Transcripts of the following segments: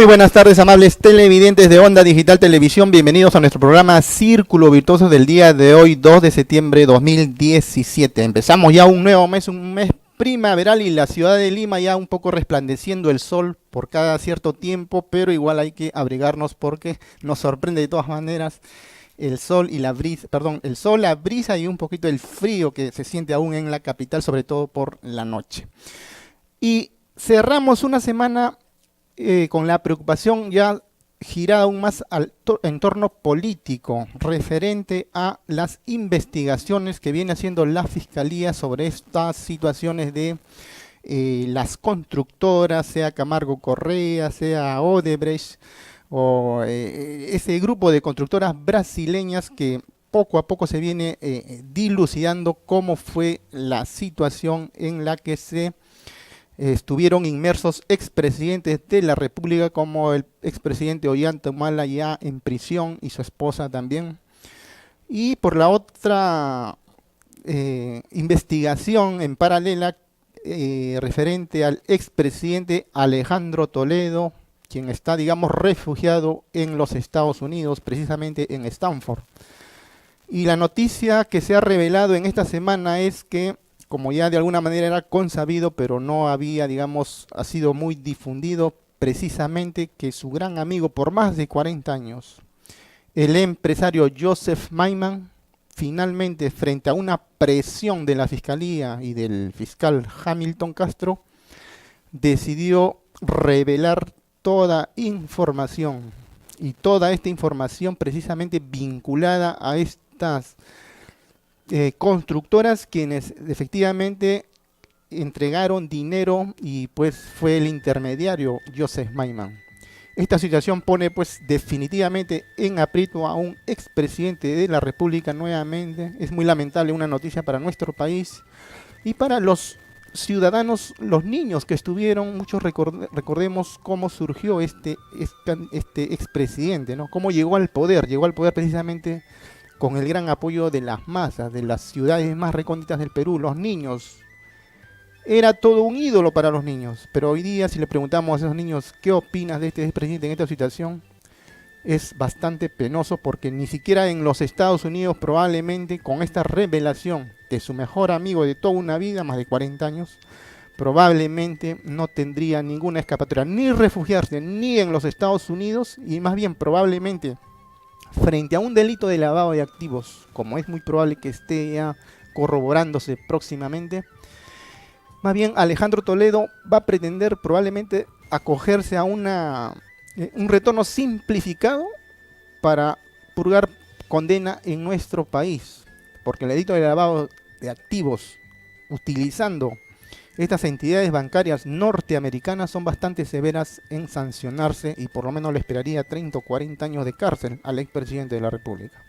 Muy buenas tardes, amables televidentes de Onda Digital Televisión. Bienvenidos a nuestro programa Círculo Virtuoso del día de hoy, 2 de septiembre de 2017. Empezamos ya un nuevo mes, un mes primaveral, y la ciudad de Lima ya un poco resplandeciendo el sol por cada cierto tiempo, pero igual hay que abrigarnos porque nos sorprende de todas maneras el sol y la brisa, el sol, la brisa y un poquito el frío que se siente aún en la capital, sobre todo por la noche. Y cerramos una semana con la preocupación ya girada aún más al entorno político referente a las investigaciones que viene haciendo la Fiscalía sobre estas situaciones de las constructoras, sea Camargo Correa, sea Odebrecht, o ese grupo de constructoras brasileñas que poco a poco se viene dilucidando cómo fue la situación en la que se estuvieron inmersos expresidentes de la República, como el expresidente Ollanta Humala, ya en prisión, y su esposa también. Y por la otra investigación en paralela referente al expresidente Alejandro Toledo, quien está, digamos, refugiado en los Estados Unidos, precisamente en Stanford. Y la noticia que se ha revelado en esta semana es que, como ya de alguna manera era consabido, pero no había, digamos, ha sido muy difundido, precisamente que su gran amigo por más de 40 años, el empresario Joseph Maiman, finalmente, frente a una presión de la Fiscalía y del fiscal Hamilton Castro, decidió revelar toda información, y toda esta información precisamente vinculada a estas constructoras, quienes efectivamente entregaron dinero, y pues fue el intermediario Joseph Maiman. Esta situación pone pues definitivamente en aprieto a un expresidente de la República nuevamente. Es muy lamentable, una noticia para nuestro país y para los ciudadanos, los niños que estuvieron. Muchos recordemos cómo surgió este expresidente, ¿no? Cómo llegó al poder precisamente con el gran apoyo de las masas, de las ciudades más recónditas del Perú. Los niños, era todo un ídolo para los niños, pero hoy día, si le preguntamos a esos niños qué opinas de este expresidente en esta situación, es bastante penoso, porque ni siquiera en los Estados Unidos, probablemente con esta revelación de su mejor amigo de toda una vida, más de 40 años, probablemente no tendría ninguna escapatoria, ni refugiarse, ni en los Estados Unidos, y más bien probablemente frente a un delito de lavado de activos, como es muy probable que esté ya corroborándose próximamente, más bien Alejandro Toledo va a pretender probablemente acogerse a un retorno simplificado para purgar condena en nuestro país, porque el delito de lavado de activos utilizando estas entidades bancarias norteamericanas son bastante severas en sancionarse, y por lo menos le esperaría 30 o 40 años de cárcel al expresidente de la República.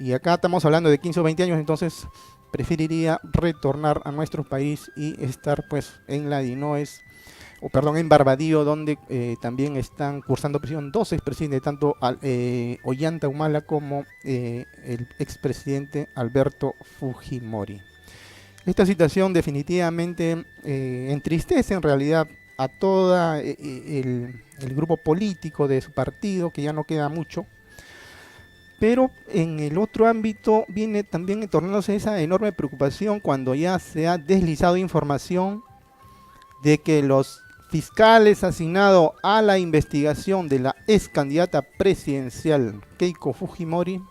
Y acá estamos hablando de 15 o 20 años, entonces preferiría retornar a nuestro país y estar pues en en Barbadillo, donde también están cursando prisión dos expresidentes, tanto Ollanta Humala como el expresidente Alberto Fujimori. Esta situación definitivamente entristece en realidad a todo el grupo político de su partido, que ya no queda mucho. Pero en el otro ámbito viene también tornándose esa enorme preocupación cuando ya se ha deslizado información de que los fiscales asignados a la investigación de la ex candidata presidencial Keiko Fujimori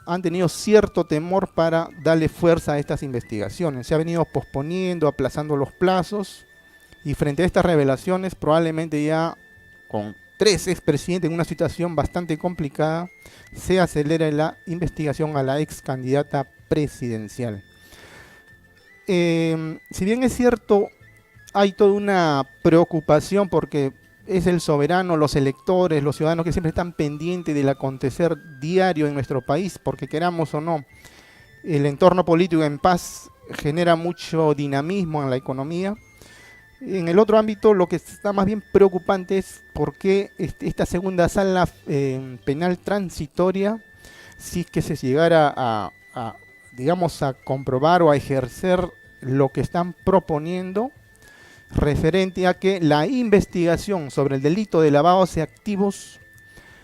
han tenido cierto temor para darle fuerza a estas investigaciones. Se ha venido posponiendo, aplazando los plazos, y frente a estas revelaciones, probablemente ya con 3 expresidentes en una situación bastante complicada, se acelera la investigación a la ex candidata presidencial. Si bien es cierto, hay toda una preocupación porque es el soberano, los electores, los ciudadanos que siempre están pendientes del acontecer diario en nuestro país, porque queramos o no, el entorno político en paz genera mucho dinamismo en la economía. En el otro ámbito, lo que está más bien preocupante es por qué esta segunda sala penal transitoria, si es que se llegara digamos, a comprobar o a ejercer lo que están proponiendo, referente a que la investigación sobre el delito de lavado de activos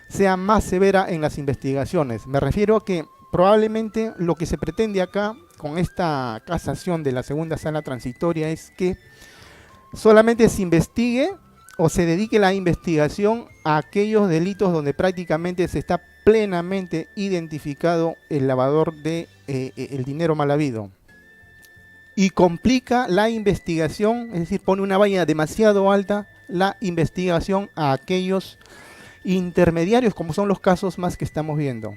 sea más severa en las investigaciones. Me refiero a que probablemente lo que se pretende acá con esta casación de la segunda sala transitoria es que solamente se investigue o se dedique la investigación a aquellos delitos donde prácticamente se está plenamente identificado el lavador de el dinero mal habido. Y complica la investigación, es decir, pone una valla demasiado alta la investigación a aquellos intermediarios, como son los casos más que estamos viendo.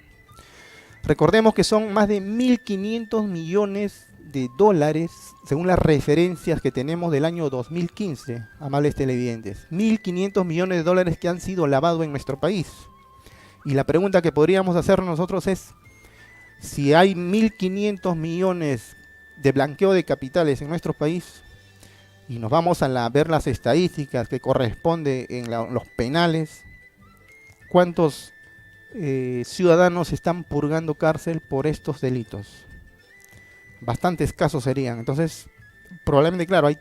Recordemos que son más de 1.500 millones de dólares, según las referencias que tenemos del año 2015, amables televidentes. 1.500 millones de dólares que han sido lavados en nuestro país. Y la pregunta que podríamos hacer nosotros es, si hay 1.500 millones de blanqueo de capitales en nuestro país, y nos vamos a ver las estadísticas que corresponde en los penales, ¿cuántos ciudadanos están purgando cárcel por estos delitos? Bastantes casos serían. Entonces, probablemente, claro, hay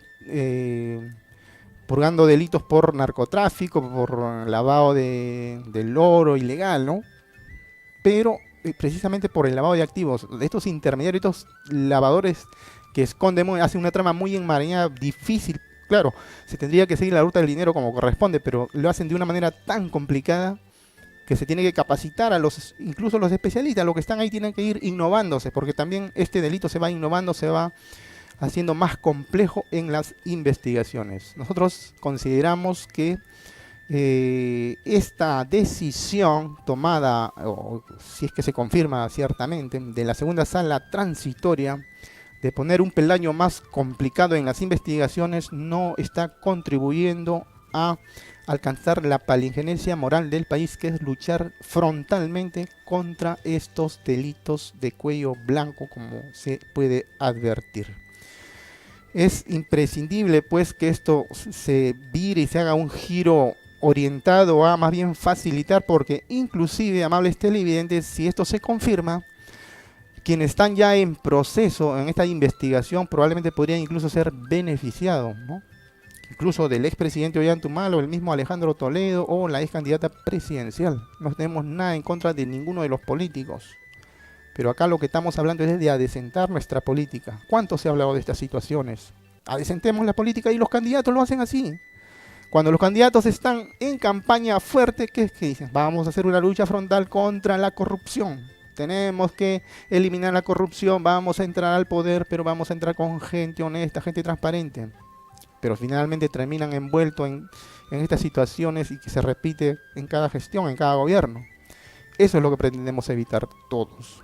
purgando delitos por narcotráfico, por lavado del oro ilegal, ¿no? Pero precisamente por el lavado de activos, de estos intermediarios, estos lavadores que esconden, hacen una trama muy enmarañada, difícil. Claro, se tendría que seguir la ruta del dinero como corresponde, pero lo hacen de una manera tan complicada que se tiene que capacitar a incluso los especialistas, los que están ahí tienen que ir innovándose, porque también este delito se va innovando, se va haciendo más complejo en las investigaciones. Nosotros consideramos que esta decisión tomada, o si es que se confirma ciertamente, de la segunda sala transitoria, de poner un peldaño más complicado en las investigaciones, no está contribuyendo a alcanzar la palingenencia moral del país, que es luchar frontalmente contra estos delitos de cuello blanco, como se puede advertir. Es imprescindible pues que esto se vire y se haga un giro orientado a más bien facilitar, porque inclusive, amables televidentes, si esto se confirma, quienes están ya en proceso en esta investigación probablemente podrían incluso ser beneficiados, ¿no? Incluso del expresidente Ollantaytamala, o el mismo Alejandro Toledo, o la ex candidata presidencial. No tenemos nada en contra de ninguno de los políticos, pero acá lo que estamos hablando es de adecentar nuestra política. ¿Cuánto se ha hablado de estas situaciones? Adecentemos la política, y los candidatos lo hacen así. Cuando los candidatos están en campaña fuerte, ¿qué dicen? Vamos a hacer una lucha frontal contra la corrupción. Tenemos que eliminar la corrupción, vamos a entrar al poder, pero vamos a entrar con gente honesta, gente transparente. Pero finalmente terminan envueltos en estas situaciones, y que se repite en cada gestión, en cada gobierno. Eso es lo que pretendemos evitar todos.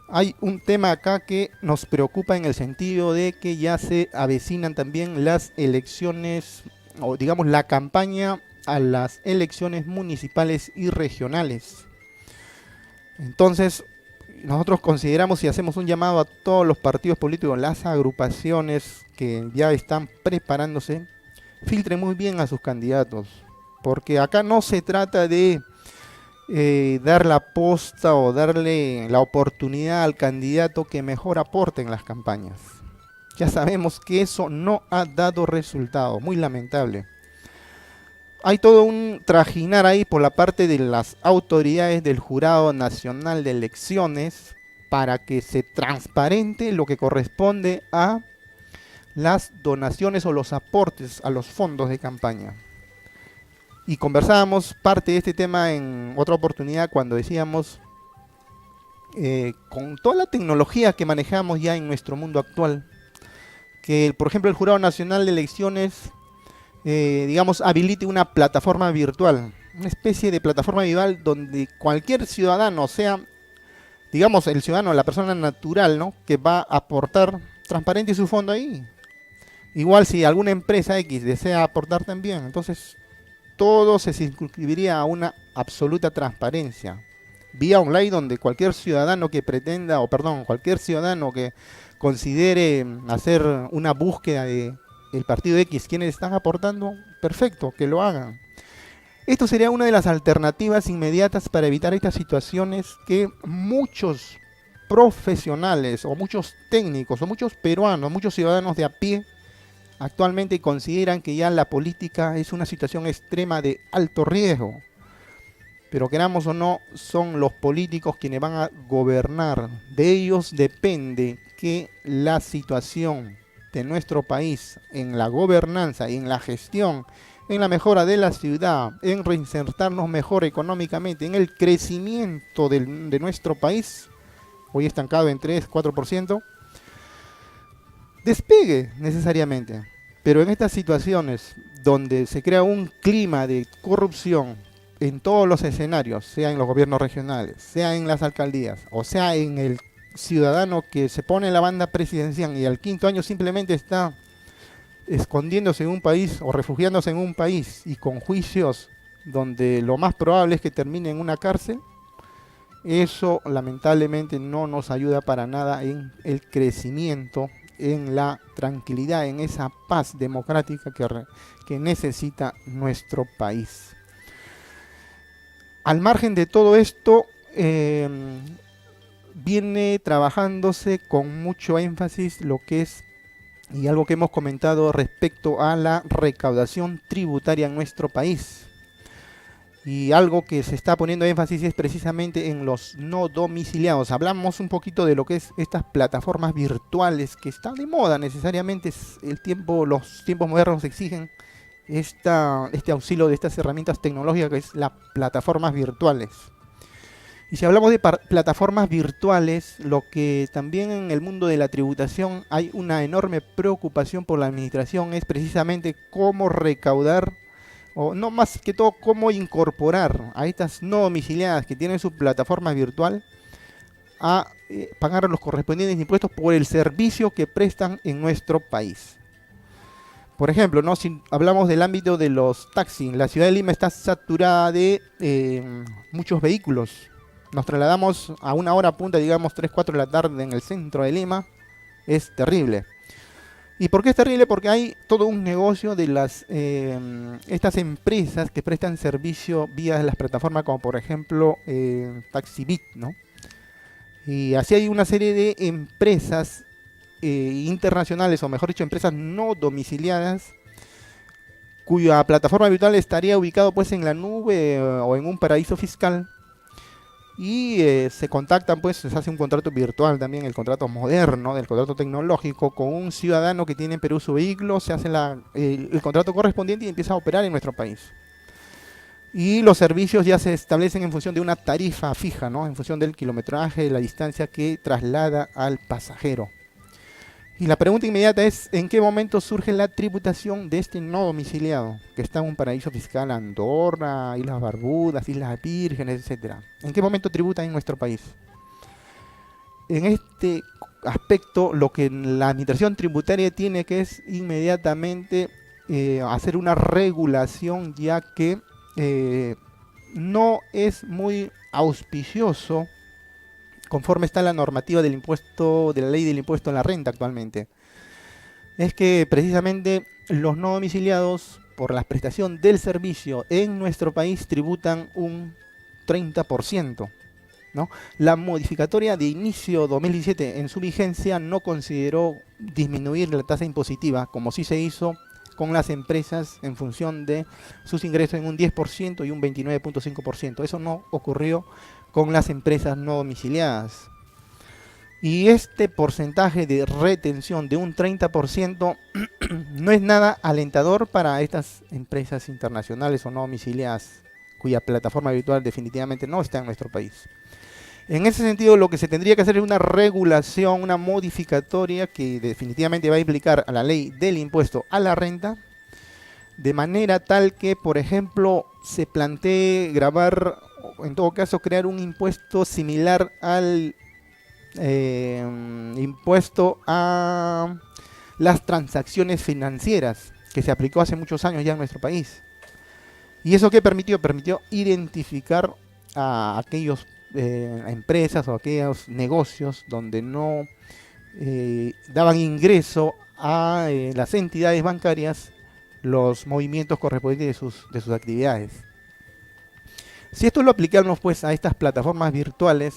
Hay un tema acá que nos preocupa en el sentido de que ya se avecinan también las elecciones, o digamos la campaña a las elecciones municipales y regionales. Entonces, nosotros consideramos y hacemos un llamado a todos los partidos políticos, las agrupaciones que ya están preparándose, filtren muy bien a sus candidatos, porque acá no se trata de dar la posta o darle la oportunidad al candidato que mejor aporte en las campañas. Ya sabemos que eso no ha dado resultado, muy lamentable. Hay todo un trajinar ahí por la parte de las autoridades del Jurado Nacional de Elecciones para que se transparente lo que corresponde a las donaciones o los aportes a los fondos de campaña. Y conversábamos parte de este tema en otra oportunidad cuando decíamos, con toda la tecnología que manejamos ya en nuestro mundo actual, que por ejemplo el Jurado Nacional de Elecciones, digamos, habilite una plataforma virtual, una especie de plataforma virtual donde cualquier ciudadano, sea, digamos, el ciudadano, la persona natural, ¿no?, que va a aportar, transparente su fondo ahí. Igual si alguna empresa X desea aportar también, entonces todo se circunscribiría a una absoluta transparencia, vía online, donde cualquier ciudadano que pretenda, cualquier ciudadano que considere hacer una búsqueda de el partido X, quienes están aportando, perfecto, que lo hagan. Esto sería una de las alternativas inmediatas para evitar estas situaciones que muchos profesionales, o muchos técnicos, o muchos peruanos, muchos ciudadanos de a pie actualmente consideran que ya la política es una situación extrema de alto riesgo. Pero queramos o no, son los políticos quienes van a gobernar. De ellos depende que la situación de nuestro país en la gobernanza, en la gestión, en la mejora de la ciudad, en reinsertarnos mejor económicamente, en el crecimiento de nuestro país, hoy estancado en 3-4%, despegue necesariamente. Pero en estas situaciones donde se crea un clima de corrupción en todos los escenarios, sea en los gobiernos regionales, sea en las alcaldías, o sea en el ciudadano que se pone en la banda presidencial y al quinto año simplemente está escondiéndose en un país o refugiándose en un país y con juicios donde lo más probable es que termine en una cárcel, eso lamentablemente no nos ayuda para nada en el crecimiento, en la tranquilidad, en esa paz democrática que necesita nuestro país. Al margen de todo esto, viene trabajándose con mucho énfasis lo que es, y algo que hemos comentado respecto a la recaudación tributaria en nuestro país. Y algo que se está poniendo énfasis es precisamente en los no domiciliados. Hablamos un poquito de lo que es estas plataformas virtuales que están de moda necesariamente. Los tiempos modernos exigen este auxilio de estas herramientas tecnológicas que es las plataformas virtuales. Y si hablamos de plataformas virtuales, lo que también en el mundo de la tributación hay una enorme preocupación por la administración es precisamente cómo recaudar, o no más que todo, cómo incorporar a estas no domiciliadas que tienen su plataforma virtual a pagar los correspondientes impuestos por el servicio que prestan en nuestro país. Por ejemplo, ¿no? Si hablamos del ámbito de los taxis, la ciudad de Lima está saturada de muchos vehículos. Nos trasladamos a una hora punta, digamos 3-4 de la tarde en el centro de Lima. Es terrible. ¿Y por qué es terrible? Porque hay todo un negocio de estas empresas que prestan servicio vía las plataformas como por ejemplo TaxiBit, ¿no? Y así hay una serie de empresas internacionales, o mejor dicho, empresas no domiciliadas, cuya plataforma virtual estaría ubicado pues en la nube o en un paraíso fiscal. Y se contactan, pues se hace un contrato virtual también, el contrato moderno, del contrato tecnológico, con un ciudadano que tiene en Perú su vehículo, se hace el contrato correspondiente y empieza a operar en nuestro país. Y los servicios ya se establecen en función de una tarifa fija, ¿no? En función del kilometraje, de la distancia que traslada al pasajero. Y la pregunta inmediata es, ¿en qué momento surge la tributación de este no domiciliado? Que está en un paraíso fiscal, Andorra, Islas Barbudas, Islas Vírgenes, etcétera. ¿En qué momento tributa en nuestro país? En este aspecto, lo que la administración tributaria tiene que es inmediatamente hacer una regulación, ya que no es muy auspicioso conforme está la normativa del impuesto, de la ley del impuesto en la renta actualmente. Es que precisamente los no domiciliados, por la prestación del servicio en nuestro país, tributan un 30%, ¿no? La modificatoria de inicio 2017 en su vigencia no consideró disminuir la tasa impositiva, como sí se hizo con las empresas en función de sus ingresos en un 10% y un 29.5%. Eso no ocurrió con las empresas no domiciliadas. Y este porcentaje de retención de un 30% no es nada alentador para estas empresas internacionales o no domiciliadas, cuya plataforma virtual definitivamente no está en nuestro país. En ese sentido, lo que se tendría que hacer es una regulación, una modificatoria que definitivamente va a implicar a la ley del impuesto a la renta, de manera tal que, por ejemplo, se plantee grabar, en todo caso, crear un impuesto similar al impuesto a las transacciones financieras, que se aplicó hace muchos años ya en nuestro país. ¿Y eso qué permitió? Permitió identificar a aquellos empresas o aquellos negocios donde no daban ingreso a las entidades bancarias los movimientos correspondientes de sus actividades. Si esto lo aplicamos pues a estas plataformas virtuales,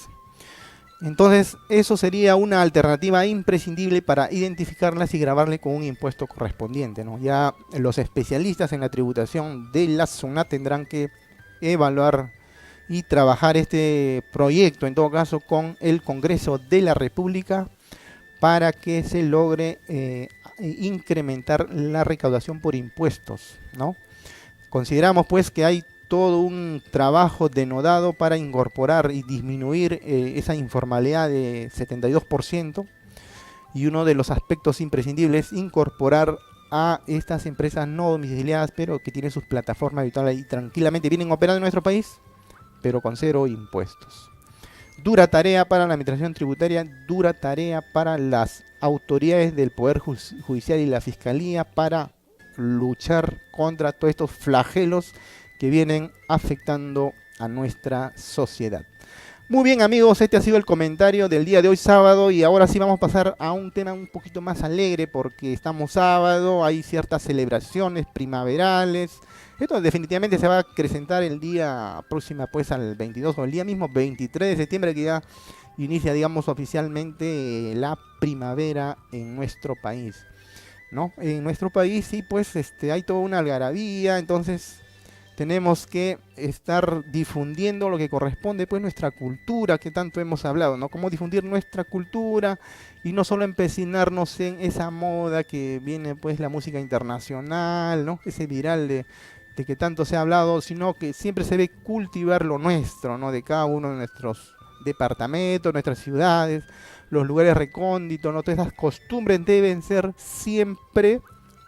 Entonces, eso sería una alternativa imprescindible para identificarlas y grabarle con un impuesto correspondiente, ¿no? Ya los especialistas en la tributación de la SUNAT tendrán que evaluar y trabajar este proyecto, en todo caso, con el Congreso de la República para que se logre incrementar la recaudación por impuestos, ¿no? Consideramos pues que hay todo un trabajo denodado para incorporar y disminuir esa informalidad de 72%, y uno de los aspectos imprescindibles es incorporar a estas empresas no domiciliadas pero que tienen sus plataformas virtuales y tranquilamente vienen operando en nuestro país pero con cero impuestos. Dura tarea para la administración tributaria, dura tarea para las autoridades del Poder Judicial y la Fiscalía para luchar contra todos estos flagelos que vienen afectando a nuestra sociedad. Muy bien, amigos, este ha sido el comentario del día de hoy sábado, y ahora sí vamos a pasar a un tema un poquito más alegre porque estamos sábado, hay ciertas celebraciones primaverales. Esto definitivamente se va a acrecentar el día próximo pues al 22 o el día mismo 23 de septiembre, que ya inicia, digamos, oficialmente la primavera en nuestro país, ¿no? En nuestro país sí, pues hay toda una algarabía, entonces tenemos que estar difundiendo lo que corresponde, pues nuestra cultura, que tanto hemos hablado, ¿no? Cómo difundir nuestra cultura y no solo empecinarnos en esa moda que viene, pues la música internacional, ¿no? Ese viral de que tanto se ha hablado, sino que siempre se debe cultivar lo nuestro, ¿no? De cada uno de nuestros departamentos, nuestras ciudades, los lugares recónditos, ¿no? Todas esas costumbres deben ser siempre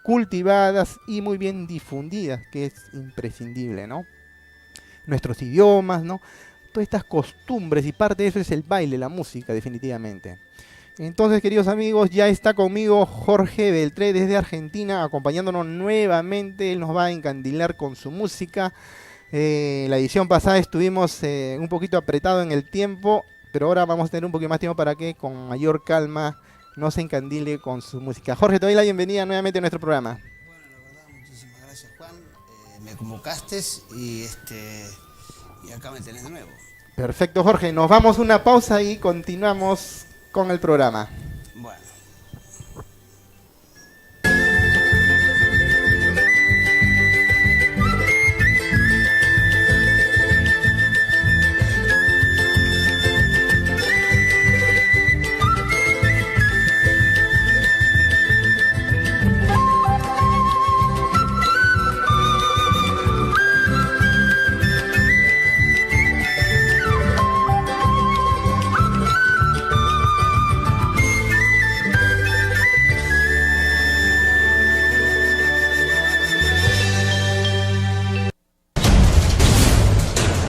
cultivadas y muy bien difundidas, que es imprescindible, ¿no? Nuestros idiomas, ¿no? Todas estas costumbres, y parte de eso es el baile, la música, definitivamente. Entonces, queridos amigos, ya está conmigo Jorge Beltré desde Argentina, acompañándonos nuevamente. Él nos va a encandilar con su música. La edición pasada estuvimos un poquito apretado en el tiempo, pero ahora vamos a tener un poquito más tiempo para que con mayor calma nos encandile con su música. Jorge, te doy la bienvenida nuevamente a nuestro programa. Bueno, la verdad, muchísimas gracias, Juan. Me convocaste y acá me tenés de nuevo. Perfecto, Jorge. Nos vamos a una pausa y continuamos con el programa.